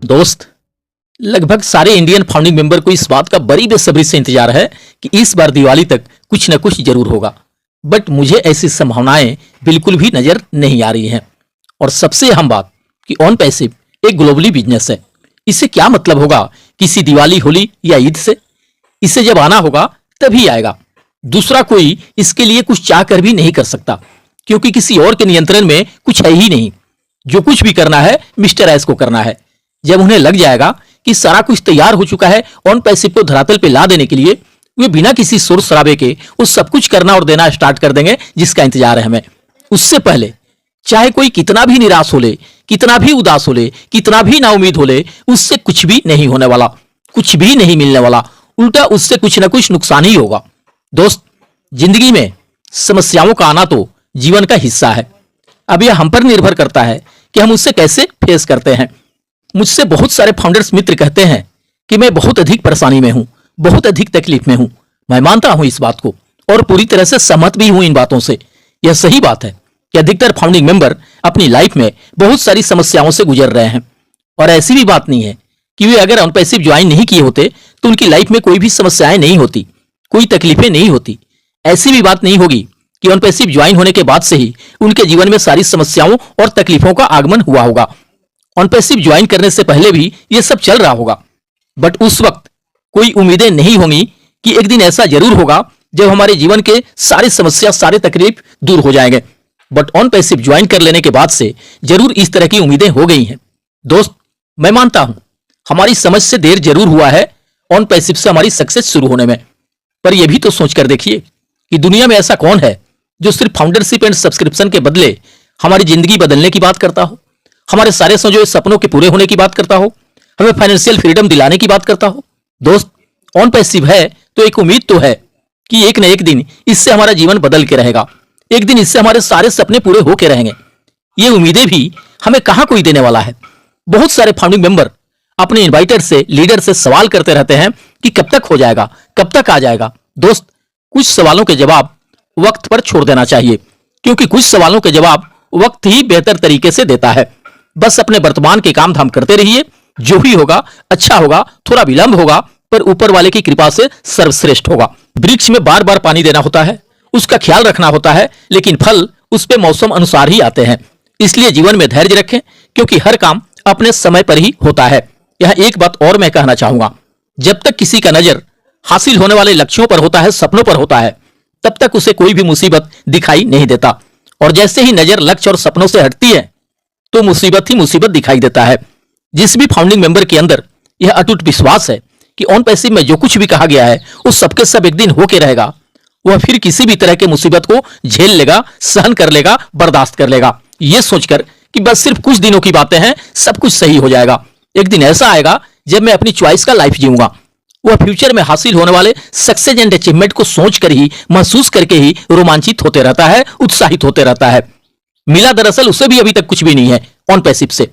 दोस्त, लगभग सारे इंडियन फाउंडिंग मेंबर को इस बात का बड़ी बेसब्री से इंतजार है कि इस बार दिवाली तक कुछ न कुछ जरूर होगा। बट मुझे ऐसी संभावनाएं बिल्कुल भी नजर नहीं आ रही हैं। और सबसे अहम बात कि ऑन पैसिव एक ग्लोबली बिजनेस है। इससे क्या मतलब होगा किसी दिवाली, होली या ईद से? इसे जब आना होगा तभी आएगा। दूसरा कोई इसके लिए कुछ चाह कर भी नहीं कर सकता, क्योंकि किसी और के नियंत्रण में कुछ है ही नहीं। जो कुछ भी करना है मिस्टर एस को करना है। जब उन्हें लग जाएगा कि सारा कुछ तैयार हो चुका है ऑन पैसिव को धरातल पे ला देने के लिए, वे बिना किसी शोर शराबे के वो सब कुछ करना और देना स्टार्ट कर देंगे जिसका इंतजार है हमें। उससे पहले चाहे कोई कितना भी निराश हो ले, कितना भी उदास हो ले, कितना भी नाउम्मीद हो ले, उससे कुछ भी नहीं होने वाला, कुछ भी नहीं मिलने वाला। उल्टा उससे कुछ ना कुछ नुकसान ही होगा। दोस्त, जिंदगी में समस्याओं का आना तो जीवन का हिस्सा है। अब यह हम पर निर्भर करता है कि हम उससे कैसे फेस करते हैं। मुझसे बहुत सारे फाउंडर्स मित्र कहते हैं कि मैं बहुत अधिक परेशानी में हूं, बहुत अधिक तकलीफ में हूं। मैं मानता हूं इस बात को और पूरी तरह से सहमत भी हूं इन बातों से। यह सही बात है कि अधिकतर फाउंडिंग मेंबर अपनी लाइफ में बहुत सारी समस्याओं से गुजर रहे हैं। और ऐसी भी बात नहीं है कि वे अगर ऑनपैसिव ज्वाइन नहीं किए होते तो उनकी लाइफ में कोई भी समस्याएं नहीं होती, कोई तकलीफें नहीं होती। ऐसी भी बात नहीं होगी कि ऑनपैसिव ज्वाइन होने के बाद से ही उनके जीवन में सारी समस्याओं और तकलीफों का आगमन हुआ होगा। ऑनपैसिव ज्वाइन करने से पहले भी यह सब चल रहा होगा, बट उस वक्त कोई उम्मीदें नहीं होंगी कि एक दिन ऐसा जरूर होगा जब हमारे जीवन के सारी समस्या, सारे तकलीफ दूर हो जाएंगे। बट ऑनपैसिव ज्वाइन कर लेने के बाद से जरूर इस तरह की उम्मीदें हो गई हैं। दोस्त, मैं मानता हूं हमारी समझ से देर जरूर हुआ है ऑनपैसिव से हमारी सक्सेस शुरू होने में। पर यह भी तो सोचकर देखिए कि दुनिया में ऐसा कौन है जो सिर्फ फाउंडरशिप एंड सब्सक्रिप्शन के बदले हमारी जिंदगी बदलने की बात करता हो, हमारे सारे सोचे सपनों के पूरे होने की बात करता हो, हमें फाइनेंशियल फ्रीडम दिलाने की बात करता हो। दोस्त, ऑनपैसिव है तो एक उम्मीद तो है कि एक न एक दिन इससे हमारा जीवन बदल के रहेगा, एक दिन इससे हमारे सारे सपने पूरे होके रहेंगे। ये उम्मीदें भी हमें कहां कोई देने वाला है। बहुत सारे फाउंडिंग मेंबर अपने इन्वाइटर से, लीडर से सवाल करते रहते हैं कि कब तक हो जाएगा, कब तक आ जाएगा। दोस्त, कुछ सवालों के जवाब वक्त पर छोड़ देना चाहिए, क्योंकि कुछ सवालों के जवाब वक्त ही बेहतर तरीके से देता है। बस अपने वर्तमान के काम धाम करते रहिए, जो भी होगा अच्छा होगा, थोड़ा विलंब होगा पर ऊपर वाले की कृपा से सर्वश्रेष्ठ होगा। वृक्ष में बार बार पानी देना होता है, उसका ख्याल रखना होता है, लेकिन फल उस पे मौसम अनुसार ही आते हैं। इसलिए जीवन में धैर्य रखें, क्योंकि हर काम अपने समय पर ही होता है। यह एक बात और मैं कहना चाहूंगा, जब तक किसी का नजर हासिल होने वाले लक्ष्यों पर होता है, सपनों पर होता है, तब तक उसे कोई भी मुसीबत दिखाई नहीं देता। और जैसे ही नजर लक्ष्य और सपनों से हटती है तो मुसीबत ही मुसीबत दिखाई देता है। जिस भी फाउंडिंग मेंबर के अंदर यह अटूट विश्वास है कि ऑनपैसिव में जो कुछ भी कहा गया है उस सबके सब एक दिन होके रहेगा, वह फिर किसी भी तरह के मुसीबत को झेल लेगा, सहन कर लेगा, बर्दाश्त कर लेगा, यह सोचकर कि बस सिर्फ कुछ दिनों की बातें हैं, सब कुछ सही हो जाएगा। एक दिन ऐसा आएगा जब मैं अपनी चॉइस का लाइफ जीऊंगा। वह फ्यूचर में हासिल होने वाले सक्सेस एंड अचीवमेंट को सोचकर ही, महसूस करके ही रोमांचित होते रहता है, उत्साहित होते रहता है। मिला दरअसल उसे भी अभी तक कुछ भी नहीं है ऑनपैसिव से,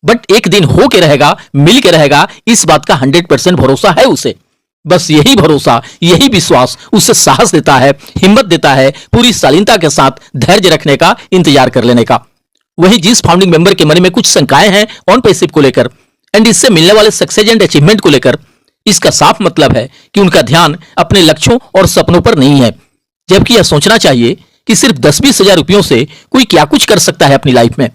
बट एक दिन हो के रहेगा, मिल के रहेगा, इस बात का 100% भरोसा है उसे। बस यही भरोसा, यही विश्वास उसे साहस देता है, हिम्मत देता है पूरी शालीनता के साथ धैर्य रखने का, इंतजार कर लेने का। वही जिस फाउंडिंग मेंबर के मन में कुछ शंकाएं हैं ऑनपैसिव को लेकर एंड इससे मिलने वाले सक्सेस एंड अचीवमेंट को लेकर, इसका साफ मतलब है कि उनका ध्यान अपने लक्ष्यों और सपनों पर नहीं है। जबकि यह सोचना चाहिए कि सिर्फ 10-20 हजार रुपयों से कोई क्या कुछ कर सकता है अपनी लाइफ में।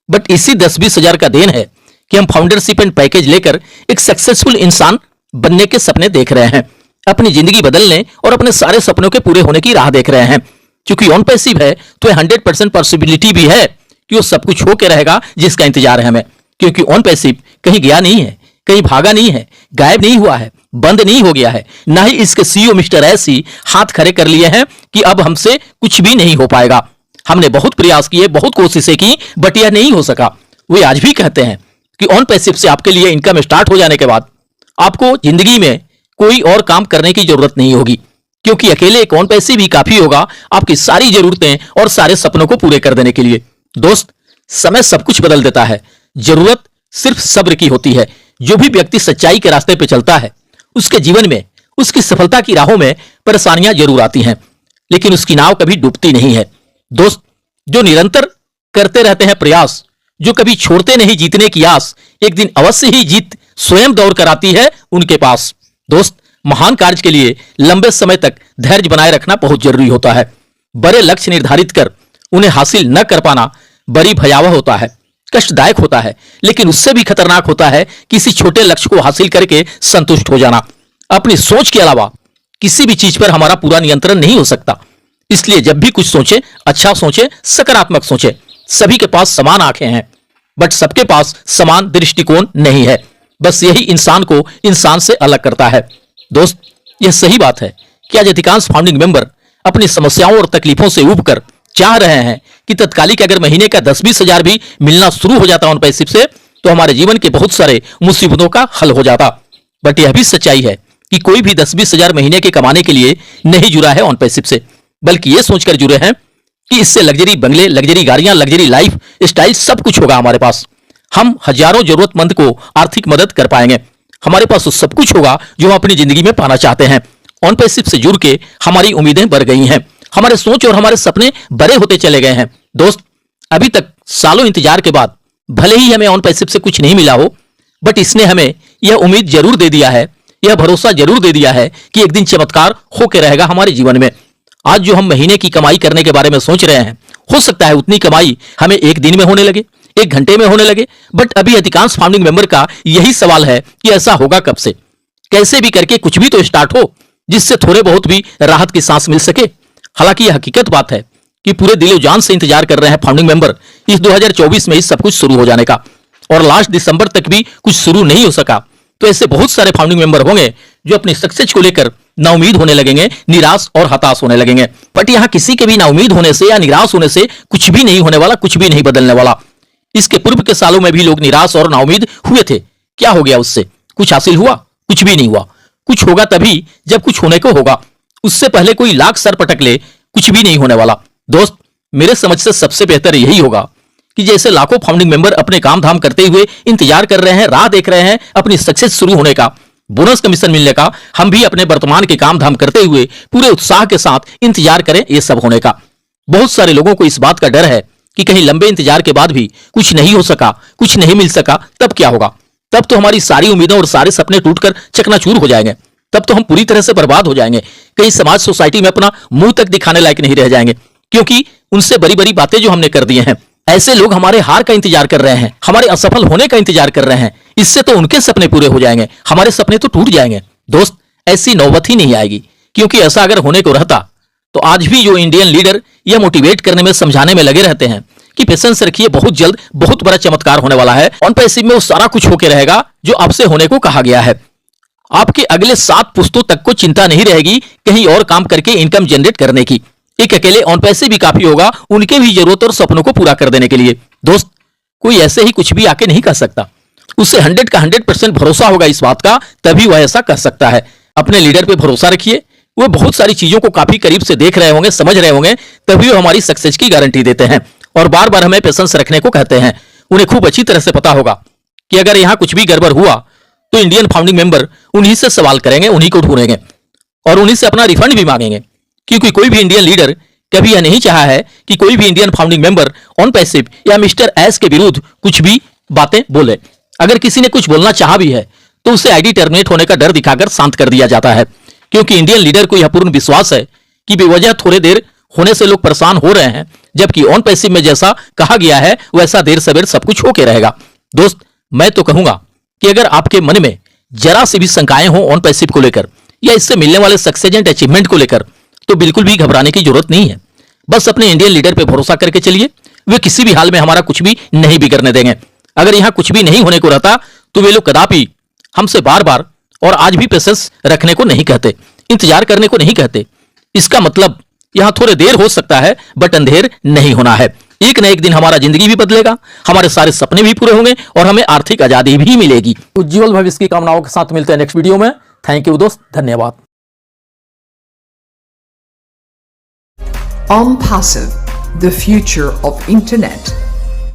बट इसी 10-20 हजार का देन है कि हम फाउंडरशिप एंड पैकेज लेकर एक सक्सेसफुल इंसान बनने के सपने देख रहे हैं, अपनी जिंदगी बदलने और अपने सारे सपनों के पूरे होने की राह देख रहे हैं। क्योंकि ऑनपैसिव है तो 100% पॉसिबिलिटी भी है कि वो सब कुछ होके रहेगा जिसका इंतजार है हमें। क्योंकि ऑनपैसिव कहीं गया नहीं है, कहीं भागा नहीं है, गायब नहीं हुआ है, बंद नहीं हो गया है। ना ही इसके सीईओ मिस्टर एस ही हाथ खड़े कर लिए हैं कि अब हमसे कुछ भी नहीं हो पाएगा। हमने बहुत प्रयास किए, बहुत कोशिशें की, बट यह नहीं हो सका। वे आज भी कहते हैं कि ऑनपैसिव से आपके लिए इनकम स्टार्ट हो जाने के बाद आपको जिंदगी में कोई और काम करने की जरूरत नहीं होगी, क्योंकि अकेले एक ऑनपैसिव ही काफी होगा आपकी सारी जरूरतें और सारे सपनों को पूरे कर देने के लिए। दोस्त, समय सब कुछ बदल देता है, जरूरत सिर्फ सब्र की होती है। जो भी व्यक्ति सच्चाई के रास्ते पे चलता है उसके जीवन में, उसकी सफलता की राहों में परेशानियां जरूर आती हैं, लेकिन उसकी नाव कभी डूबती नहीं है। दोस्त, जो निरंतर करते रहते हैं प्रयास, जो कभी छोड़ते नहीं जीतने की आस, एक दिन अवश्य ही जीत स्वयं दौड़ कर आती है उनके पास। दोस्त, महान कार्य के लिए लंबे समय तक धैर्य बनाए रखना बहुत जरूरी होता है। बड़े लक्ष्य निर्धारित कर उन्हें हासिल न कर पाना बड़ी भयावह होता है, कष्टदायक होता है, लेकिन उससे भी खतरनाक होता है किसी छोटे लक्ष्य को हासिल करके संतुष्ट हो जाना। अपनी सोच के अलावा किसी भी चीज पर हमारा पूरा नियंत्रण नहीं हो सकता। इसलिए जब भी कुछ सोचे, अच्छा सोचे, सकारात्मक सोचे। सभी के पास समान आंखें हैं, बट सबके पास समान दृष्टिकोण नहीं है। बस यही इंसान को इंसान से अलग करता है। दोस्त, यह सही बात है कि आज अधिकांश फाउंडिंग मेंबर अपनी समस्याओं और तकलीफों से उबकर चाह रहे हैं कि तत्कालिक अगर महीने का 10-20 हजार भी मिलना शुरू हो जाता ऑन पैसिव से, तो हमारे जीवन के बहुत सारे मुसीबतों का हल हो जाता। बट यह भी सच्चाई है कि कोई भी 10-20 हजार महीने के कमाने के लिए नहीं जुड़ा है ऑन पैसिव से, बल्कि यह सोचकर जुड़े हैं कि इससे लग्जरी बंगले, लग्जरी गाड़ियां, लग्जरी लाइफ स्टाइल सब कुछ होगा हमारे पास। हम हजारों जरूरतमंद को आर्थिक मदद कर पाएंगे। हमारे पास वो सब कुछ होगा जो हम अपनी जिंदगी में पाना चाहते हैं। ऑन पैसिव से जुड़ के हमारी उम्मीदें बढ़ गई हैं, हमारे सोच और हमारे सपने बड़े होते चले गए हैं। दोस्त, अभी तक सालों इंतजार के बाद भले ही हमें ऑन पैसिव से कुछ नहीं मिला हो, बट इसने हमें यह उम्मीद जरूर दे दिया है, यह भरोसा जरूर दे दिया है कि एक दिन चमत्कार होके रहेगा हमारे जीवन में। आज जो हम महीने की कमाई करने के बारे में सोच रहे हैं, हो सकता है उतनी कमाई हमें एक दिन में होने लगे, एक घंटे में होने लगे। बट अभी अधिकांश फाउंडिंग मेंबर का यही सवाल है कि ऐसा होगा कब से। कैसे भी करके कुछ भी तो स्टार्ट हो, जिससे थोड़े बहुत भी राहत की सांस मिल सके। हालांकि यह हकीकत बात है कि पूरे दिलो जान से इंतजार कर रहे हैं फाउंडिंग मेंबर इस 2024 में ही सब कुछ शुरू हो जाने का, और लास्ट दिसंबर तक भी कुछ शुरू नहीं हो सका। तो ऐसे बहुत सारे फाउंडिंग मेंबर होंगे जो अपनी सक्सेस को लेकर नाउमीद होने लगेंगे, निराश और हताश होने लगेंगे। बट यहां किसी के भी नाउमीद होने से या निराश होने से कुछ भी नहीं होने वाला, कुछ भी नहीं बदलने वाला। इसके पूर्व के सालों में भी लोग निराश और नाउमीद हुए थे। क्या हो गया उससे? कुछ हासिल हुआ? कुछ भी नहीं हुआ। कुछ होगा तभी जब कुछ होने को होगा। उससे पहले कोई लाख सर पटक ले, कुछ भी नहीं होने वाला। दोस्त, मेरे समझ से सबसे बेहतर यही होगा कि जैसे लाखों फाउंडिंग मेंबर अपने काम धाम करते हुए इंतजार कर रहे हैं, राह देख रहे हैं अपनी सक्सेस शुरू होने का, बोनस कमीशन मिलने का, हम भी अपने वर्तमान के काम धाम करते हुए पूरे उत्साह के साथ इंतजार करें ये सब होने का। बहुत सारे लोगों को इस बात का डर है कि कहीं लंबे इंतजार के बाद भी कुछ नहीं हो सका, कुछ नहीं मिल सका, तब क्या होगा? तब तो हमारी सारी उम्मीदें और सारे सपने टूटकर चकनाचूर हो जाएंगे। तब तो हम पूरी तरह से बर्बाद हो जाएंगे। कहीं समाज सोसाइटी में अपना मुंह तक दिखाने लायक नहीं रह जाएंगे, क्योंकि उनसे बड़ी बड़ी बातें जो हमने कर दी हैं। ऐसे लोग हमारे हार का इंतजार कर रहे हैं, हमारे असफल होने का इंतजार कर रहे हैं। इससे तो उनके सपने पूरे हो जाएंगे, हमारे सपने तो टूट जाएंगे। दोस्त, ऐसी नौबत ही नहीं आएगी, क्योंकि ऐसा अगर होने को रहता तो आज भी जो इंडियन लीडर यह मोटिवेट करने में, समझाने में लगे रहते हैं कि पेशेंस रखिए, बहुत जल्द बहुत बड़ा चमत्कार होने वाला है। ऑन पैसिव में वो सारा कुछ होके रहेगा जो आपसे होने को कहा गया है। आपके अगले 7 पुश्तों तक को चिंता नहीं रहेगी कहीं और काम करके इनकम जनरेट करने की। एक अकेले ऑन पैसिव भी काफी होगा उनके भी जरूरत और सपनों को पूरा कर देने के लिए। दोस्त, कोई ऐसे ही कुछ भी आके नहीं कर सकता। उससे 100 का 100% भरोसा होगा इस बात का, तभी वह ऐसा कर सकता है। अपने लीडर पे भरोसा रखिए। वो बहुत सारी चीजों को काफी करीब से देख रहे होंगे, समझ रहे होंगे, तभी वो हमारी सक्सेस की गारंटी देते हैं और बार बार हमें पेशेंस रखने को कहते हैं। उन्हें खूब अच्छी तरह से पता होगा कि अगर यहां कुछ भी गड़बड़ हुआ तो इंडियन फाउंडिंग मेंबर उन्हीं से सवाल करेंगे, उन्हीं को ढूंढेंगे और उन्हीं से अपना रिफंड भी मांगेंगे। क्योंकि कोई भी इंडियन लीडर कभी यह नहीं चाहा है कि कोई भी Indian founding member on passive या मिस्टर एस के विरुद्ध कुछ भी बातें बोले। अगर किसी ने कुछ बोलना चाहा भी है तो उसे आईडी टर्मिनेट होने का डर दिखाकर शांत कर दिया जाता है, क्योंकि इंडियन लीडर को यह पूर्ण विश्वास है कि बेवजह थोड़े देर होने से लोग परेशान हो रहे हैं, जबकि ऑन पैसिव में जैसा कहा गया है वैसा देर सवेर सब कुछ होके रहेगा। दोस्त, मैं तो कहूंगा कि अगर आपके मन में जरा सी भी शंकाएं हो ऑन पैसिव को लेकर या इससे मिलने वाले सक्सेस एंड अचीवमेंट को लेकर, तो बिल्कुल भी घबराने की जरूरत नहीं है। बस अपने इंडियन लीडर पे भरोसा करके चलिए। वे किसी भी हाल में हमारा कुछ भी नहीं बिगड़ने देंगे। अगर यहां कुछ भी नहीं होने को रहता तो वे लोग कदापि हमसे बार बार और आज भी पेशेंस रखने को नहीं कहते, इंतजार करने को नहीं कहते। इसका मतलब यहां थोड़ी देर हो सकता है, बट अंधेर नहीं होना है। एक न एक दिन हमारा जिंदगी भी बदलेगा, हमारे सारे सपने भी पूरे होंगे और हमें आर्थिक आजादी भी मिलेगी। उज्जवल भविष्य की कामनाओं के साथ मिलते हैं नेक्स्ट वीडियो में। थैंक यू दोस्त, धन्यवाद। OnPassive, the future of internet.